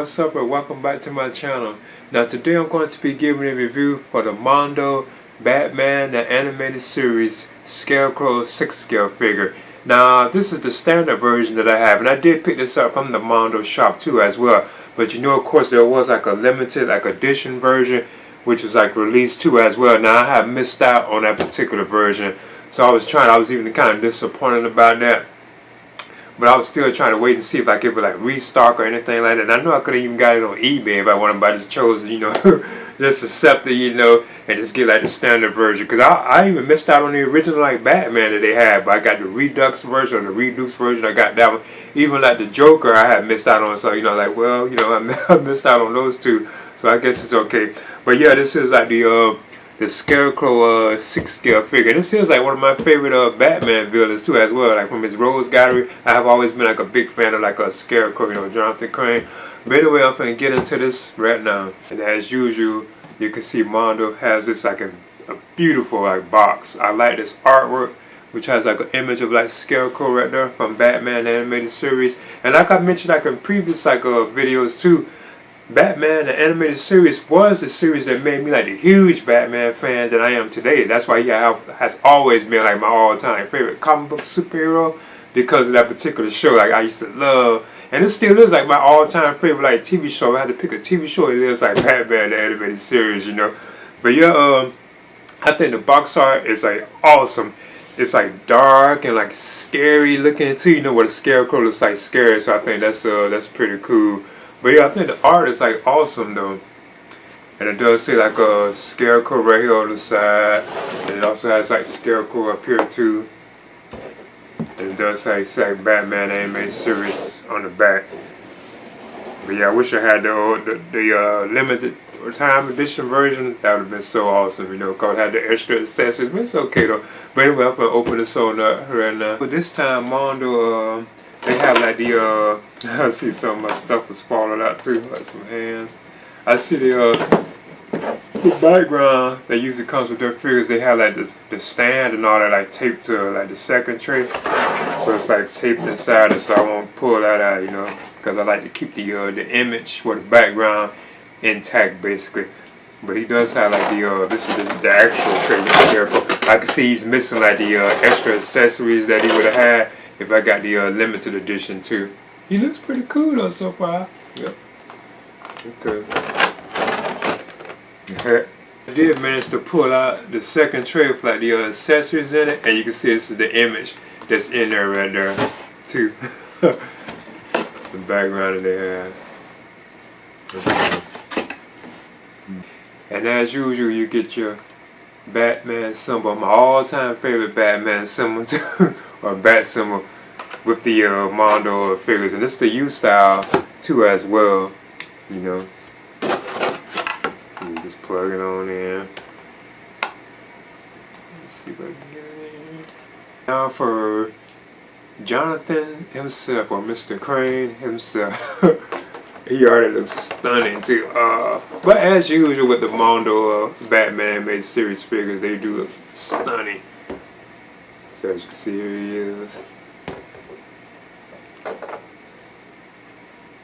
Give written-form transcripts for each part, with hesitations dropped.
what's up and welcome back to my channel. Now today I'm going to be giving a review for the Mondo Batman the Animated Series Scarecrow 6 scale figure. Now this is the standard version that I have, and I did pick this up from the Mondo shop too as well. But you know, of course, there was like a limited edition version which was like released too as well. Now I have missed out on that particular version, so I was even kind of disappointed about that. But I was still trying to wait and see if I could like restock or anything like that. And I know I could have even got it on eBay if I wanted, but I just chose, just accept it, and just get like the standard version. Because I even missed out on the original like Batman that they had, but I got the Redux version or the Redux version. I got that one. Even like the Joker I had missed out on. So, I missed out on those two. So I guess it's okay. But yeah, this is like the Scarecrow 6 scale figure. This is like one of my favorite Batman villains too as well. Like from his Rose Gallery, I have always been like a big fan of like a Scarecrow, Jonathan Crane. But anyway, I'm finna get into this right now. And as usual, you can see Mondo has this like a beautiful like box. I like this artwork, which has like an image of like Scarecrow right there from Batman the Animated Series. And like I mentioned like in previous like videos too, Batman the Animated Series was the series that made me like the huge Batman fan that I am today. That's why he has always been like my all-time favorite comic book superhero, because of that particular show. Like I used to love, and it still is like my all-time favorite like TV show. If I had to pick a TV show, it is like Batman the Animated Series, But yeah, I think the box art is like awesome. It's like dark and like scary looking too. What a Scarecrow looks like scary. So I think that's pretty cool. But yeah, I think the art is like awesome though. And it does say like a Scarecrow right here on the side. And it also has like Scarecrow up here too. And it does say Batman Animated Series on the back. But yeah, I wish I had the limited time edition version. That would have been so awesome, because it had the extra accessories. But it's okay though. But anyway, I'm gonna open this on up right now. But this time Mondo, they have like I see some of my stuff was falling out too, like some hands. I see the background that usually comes with their figures. They have like the stand and all that like taped to like the second tray. So it's like taped inside it, so I won't pull that out, because I like to keep the image or the background intact basically. But he does have like this is the actual tray with Scarecrow. I can see he's missing like the extra accessories that he would have had if I got the limited edition too. He looks pretty cool though so far. Yep. Okay. I did manage to pull out the second tray with like the accessories in it, and you can see this is the image that's in there right there too. The background that they have. And as usual, you get your Batman symbol, my all-time favorite Batman symbol too, or bat symbol, with the Mondo figures, and this is the U style too as well. You just plug it on in. Let's see if I can get it in here. Now for Jonathan himself, or Mr. Crane himself. He already looks stunning too. But as usual with the Mondo Batman Animated Series figures, they do look stunning. So as you can see, here he is.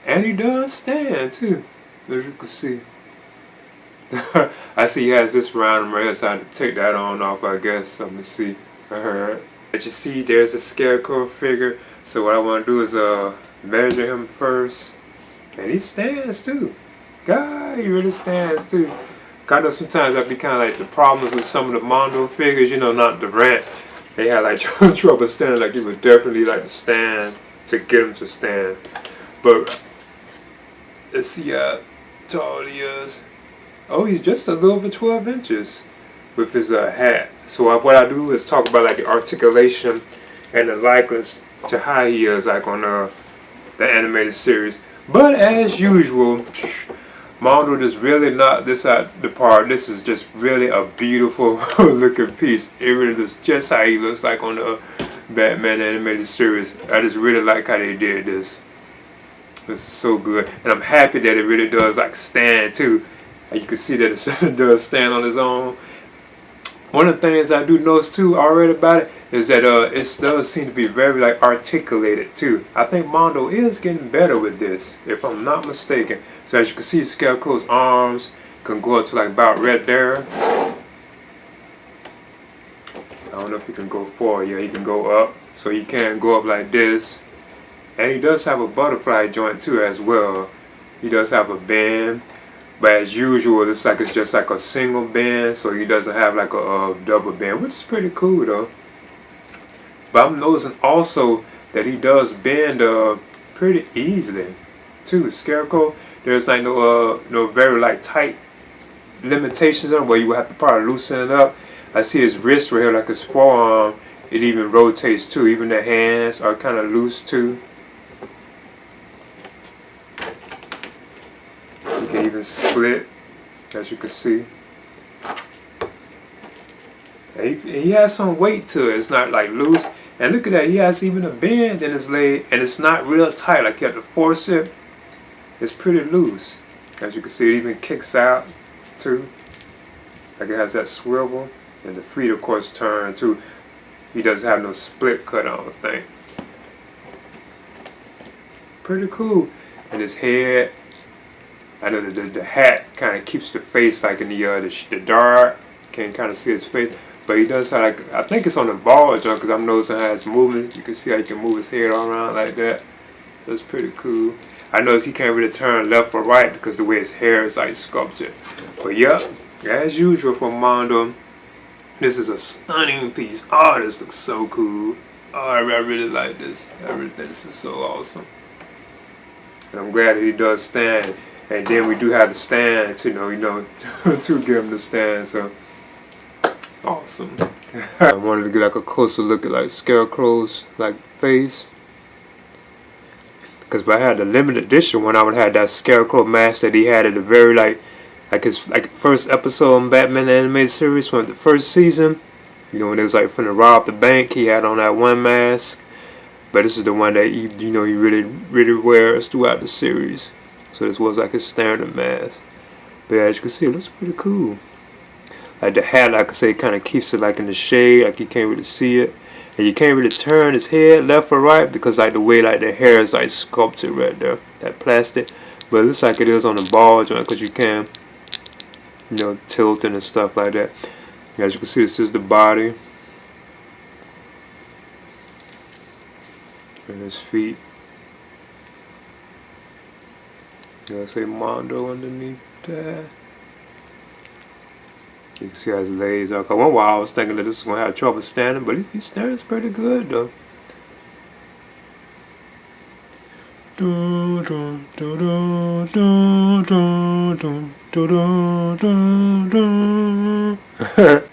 And he does stand too, as you can see. I see he has this round right here, so I had to take that on off, I guess. Let me see. As you see, there's a Scarecrow figure. So what I want to do is measure him first. And he stands too. God, he really stands too. I know sometimes I be kind of like the problems with some of the Mondo figures, not the rant. They had like trouble standing. Like you would definitely like to stand to get him to stand. But let's see how tall he is. Oh, he's just a little over 12 inches with his hat. So what I do is talk about like the articulation and the likeness to how he is like on the animated series. But as usual, Mondo just really knocked this out the park. This is just really a beautiful looking piece. It really looks just how he looks like on the Batman Animated Series. I just really like how they did this. This is so good. And I'm happy that it really does like stand too. And you can see that it does stand on its own. One of the things I do notice too already about it is that it does seem to be very like articulated too. I think Mondo is getting better with this, if I'm not mistaken. So as you can see, Scarecrow's arms can go up to like about right there. I don't know if he can go forward. Yeah, he can go up. So he can go up like this. And he does have a butterfly joint too as well. He does have a bend. But as usual, it's just like a single bend, so he doesn't have like a double bend, which is pretty cool though. But I'm noticing also that he does bend pretty easily too. Scarecrow, there's like no very like tight limitations on where you would have to probably loosen it up. I see his wrist right here, like his forearm, it even rotates too. Even the hands are kind of loose too. You can even split, as you can see. And he has some weight to it. It's not like loose. And look at that. He has even a bend in his leg, and it's not real tight. Like you have to force it. It's pretty loose. As you can see, it even kicks out too. Like it has that swivel, and the feet, of course, turn too. He doesn't have no split cut on the thing. Pretty cool. And his head. I know the hat kind of keeps the face like in the dark. Can't kind of see his face, but he does have like, I think it's on the ball joint because I'm noticing how it's moving. You can see how he can move his head all around like that. So it's pretty cool. I notice he can't really turn left or right because the way his hair is like sculpted. But yep, as usual for Mondo, this is a stunning piece. Oh, this looks so cool. Oh, I really like this. I really think this is so awesome. And I'm glad that he does stand. And then we do have the stand to to give him the stand. So awesome. I wanted to get like a closer look at like Scarecrow's like face. Because if I had the limited edition one, I would have that Scarecrow mask that he had at the very like his first episode in Batman animated series from the first season. You know, when it was like from the rob the bank, he had on that one mask. But this is the one that he really wears throughout the series. So this was like his standard mask. But as you can see, it looks pretty cool. Like the hat, like I say, kind of keeps it like in the shade, like you can't really see it. And you can't really turn his head left or right because like the way like the hair is like sculpted right there, that plastic. But it looks like it is on the ball joint because you can, tilt it and stuff like that. As you can see, this is the body. And his feet. Let's say Mondo underneath that. You can see how his legs are. Cause one while I was thinking that this was gonna have trouble standing, but he stands pretty good though.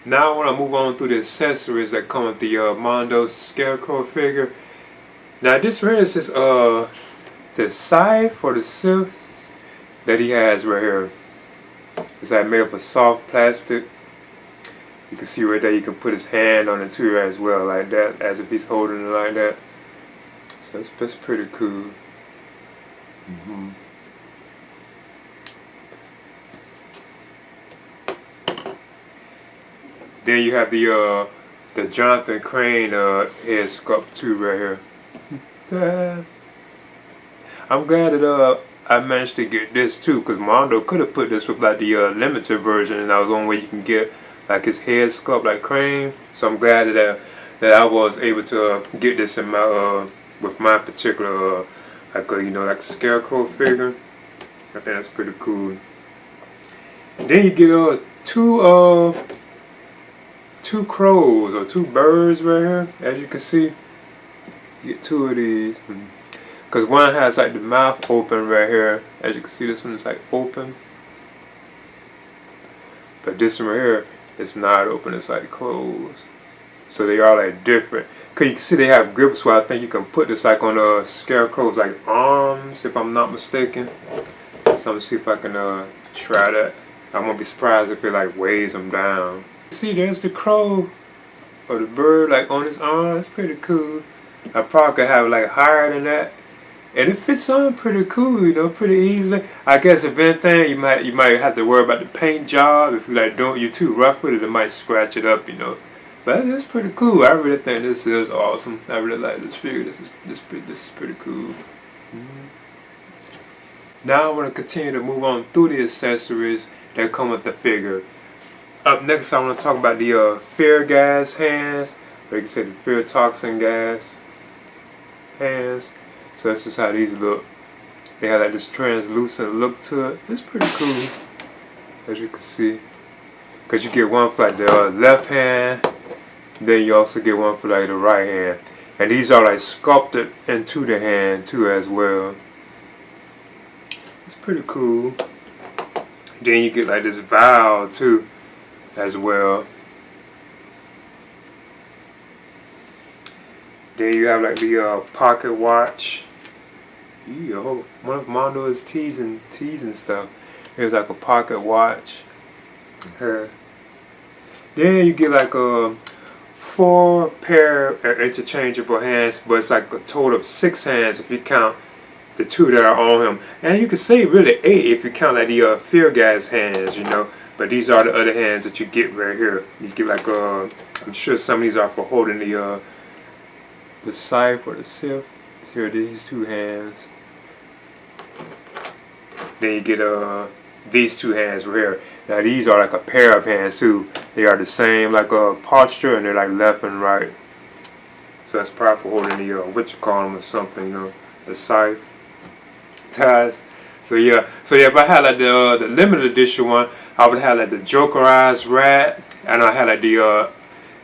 Now I want to move on through the accessories that come with the Mondo Scarecrow figure. Now this right is just the scythe or the scythe that he has right here. It's like made of a soft plastic. You can see right there, you can put his hand on it too as well, like that, as if he's holding it like that. So that's pretty cool. Then you have the Jonathan Crane head sculpt too right here. I'm glad that I managed to get this too, because Mondo could have put this with like the limited version, and that was the only way you can get like his head sculpt like Crane. So I'm glad that I was able to get this in my with my particular like Scarecrow figure. I think that's pretty cool. And then you get two crows or two birds right here, as you can see. You get two of these. Because one has like the mouth open right here. As you can see, this one is like open. But this one right here is not open, it's like closed. So they are like different. Because you can see they have grips where I think you can put this like on a Scarecrow's like arms, if I'm not mistaken. So I'm gonna see if I can try that. I won't be surprised if it like weighs them down. See, there's the crow or the bird like on his arm. It's pretty cool. I probably could have it like higher than that. and it fits on pretty cool, you know, pretty easily. I guess if anything, you might have to worry about the paint job. If you like don't you're too rough with it, it might scratch it up, you know. But it's pretty cool. I really think this is awesome. I really like this figure. This is pretty cool. Now I want to continue to move on through the accessories that come with the figure. Up next, I want to talk about the fear gas hands, or you can say the fear toxin gas hands. So that's just how these look. They have like this translucent look to it. It's pretty cool, as you can see. Because you get one for like the left hand, then you also get one for like the right hand. And these are like sculpted into the hand too as well. It's pretty cool. Then you get like this valve too as well. Then you have like the pocket watch. One of Mondo's tees and stuff. Here's like a pocket watch. Here. Then you get like a 4 pair of interchangeable hands, but it's like a total of 6 hands if you count the 2 that are on him. And you can say really 8 if you count like the fear gas hands, you know. But these are the other hands that you get right here. You get like I'm sure some of these are for holding the scythe or the sieve. So here are these 2 hands. Then you get these 2 hands right here. Now these are like a pair of hands too. They are the same like posture, and they're like left and right. So that's probably for holding the what you call them or something, you know, the scythe. Ties. So yeah, if I had like the limited edition one, I would have like the Jokerized rat, and I had like the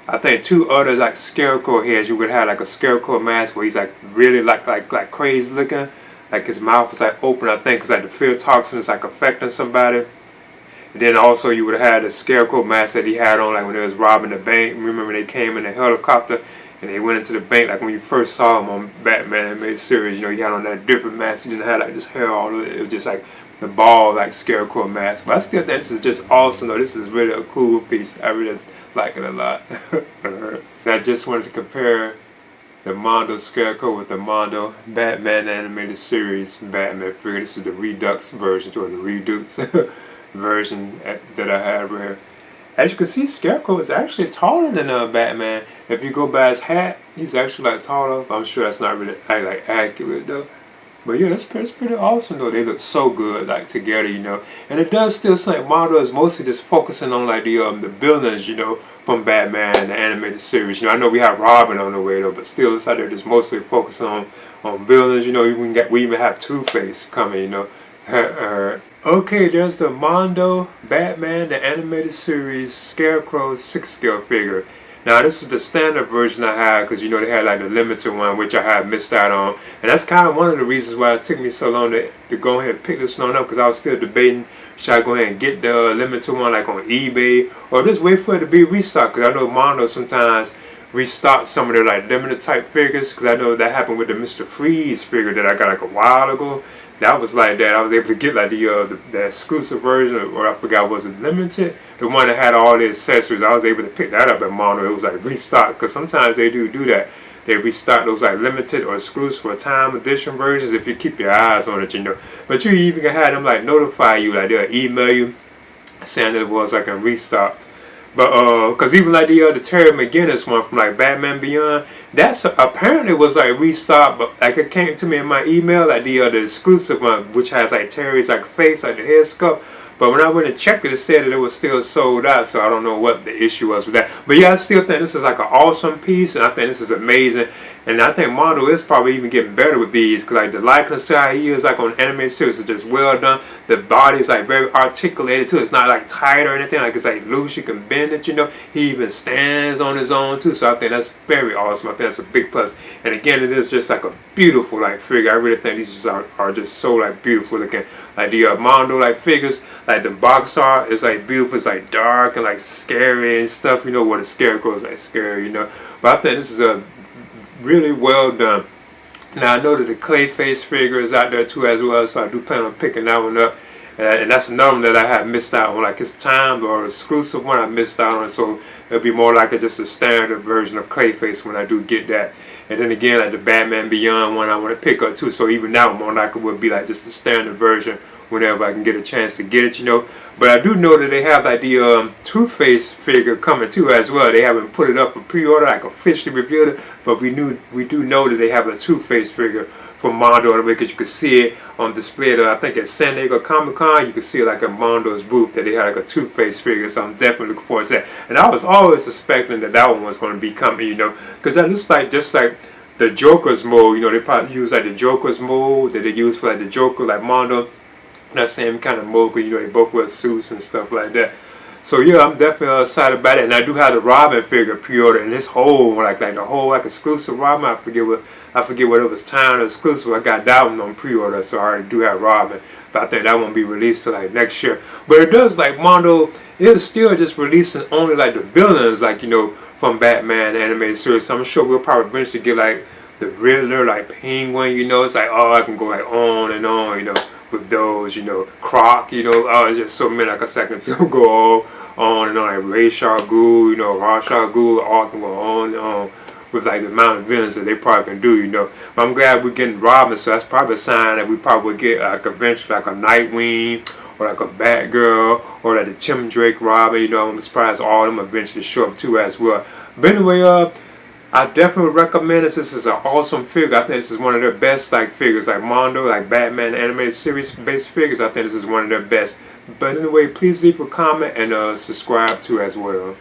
I think 2 other like Scarecrow heads. You would have like a Scarecrow mask where he's like really like crazy looking, like his mouth is like open. I think because like the fear toxin is like affecting somebody. And then also you would have had the Scarecrow mask that he had on like when he was robbing the bank. Remember when they came in the helicopter and they went into the bank, like when you first saw him on Batman Animated Series, you know, he had on that different mask. He didn't have like this hair all over it. It was just like the bald like Scarecrow mask. But I still think this is just awesome though. This is really a cool piece. I really like it a lot. And I just wanted to compare the Mondo Scarecrow with the Mondo Batman Animated Series Batman figure. This is the Redux version, or the Redux version that I have right here. As you can see, Scarecrow is actually taller than Batman. If you go by his hat, he's actually like taller. I'm sure that's not really like accurate though. But yeah, that's pretty awesome though. They look so good like together, you know. And it does still seem like Mondo is mostly just focusing on like the villains, you know, from Batman and the animated series. You know, I know we have Robin on the way though, but still it's like they're just mostly focusing on villains. You know, we even have Two-Face coming, you know. Okay, there's the Mondo Batman the Animated Series Scarecrow 6-scale figure. Now this is the standard version I have because you know they had like the limited one which I had missed out on. And that's kind of one of the reasons why it took me so long to go ahead and pick this one up, because I was still debating should I go ahead and get the limited one like on eBay or just wait for it to be restocked, because I know Mondo sometimes restock some of their like limited type figures, because I know that happened with the Mr. Freeze figure that I got like a while ago. That was like that. I was able to get like the exclusive version, or I forgot, was it limited? The one that had all the accessories. I was able to pick that up at Mondo. It was like restocked, because sometimes they do that. They restock those like limited or exclusive or time edition versions if you keep your eyes on it, you know. But you even can have them like notify you, like they'll email you saying that it was like a restock. But because even like the Terry McGinnis one from like Batman Beyond, that's apparently was like restocked, but like it came to me in my email like the exclusive one, which has like Terry's like face, like the head sculpt. But when I went and checked it, it said that it was still sold out, so I don't know what the issue was with that. But yeah, I still think this is like an awesome piece, and I think this is amazing. And I think Mondo is probably even getting better with these, because like the likeness to how he is like on animated series is just well done. The body is like very articulated too. It's not like tight or anything. Like it's like loose. You can bend it, you know. He even stands on his own too. So I think that's very awesome. I think that's a big plus. And again, it is just like a beautiful like figure. I really think these are just so like beautiful looking. Like the Mondo like figures, like the box art is like beautiful. It's like dark and like scary and stuff. You know, where the Scarecrow is like scary, you know. But I think this is a really well done. Now I know that the Clayface figure is out there too as well, so I do plan on picking that one up. and that's another one that I have missed out on. Like it's timed or exclusive one I missed out on, so it'll be more like just a standard version of Clayface when I do get that. And then again, like the Batman Beyond one I want to pick up too, so even that one more likely would be like just a standard version whenever I can get a chance to get it, you know. But I do know that they have like the Two-Face figure coming too as well. They haven't put it up for pre-order, like officially revealed it, but we do know that they have a Two-Face figure from Mondo, because you can see it on display at, I think at San Diego Comic-Con. You can see it like at Mondo's booth that they had like a Two-Face figure, so I'm definitely looking forward to that. And I was always suspecting that that one was going to be coming, you know, because that looks like just like the Joker's mold, you know. They probably use like the Joker's mold that they use for like the Joker, like Mondo. That same kind of mold, you know, they both wear suits and stuff like that. So yeah, I'm definitely excited about it, and I do have the Robin figure pre-order, and this whole like the whole like exclusive Robin. I forget what it was timed exclusive. I got that one on pre-order, so I already do have Robin, but I think that won't be released till like next year. But it does like Mondo is still just releasing only like the villains, like, you know, from Batman the animated series. So I'm sure we'll probably eventually get like the Riddler, like Penguin. You know, it's like, oh, I can go like on and on, you know, with those, you know, Croc, you know, oh, it's just so many, like a second to go on and on, like Ra's al Ghul, you know, Ra's al Ghul, all can go on and on with like the amount of villains that they probably can do, you know. But I'm glad we're getting Robin, so that's probably a sign that we probably will get like eventually like a Nightwing or like a Batgirl or like the Tim Drake Robin, you know. I'm surprised all of them eventually show up too as well. But anyway, I definitely recommend this. This is an awesome figure. I think this is one of their best like figures, like Mondo, like Batman animated series based figures. I think this is one of their best. But anyway, please leave a comment and subscribe too as well.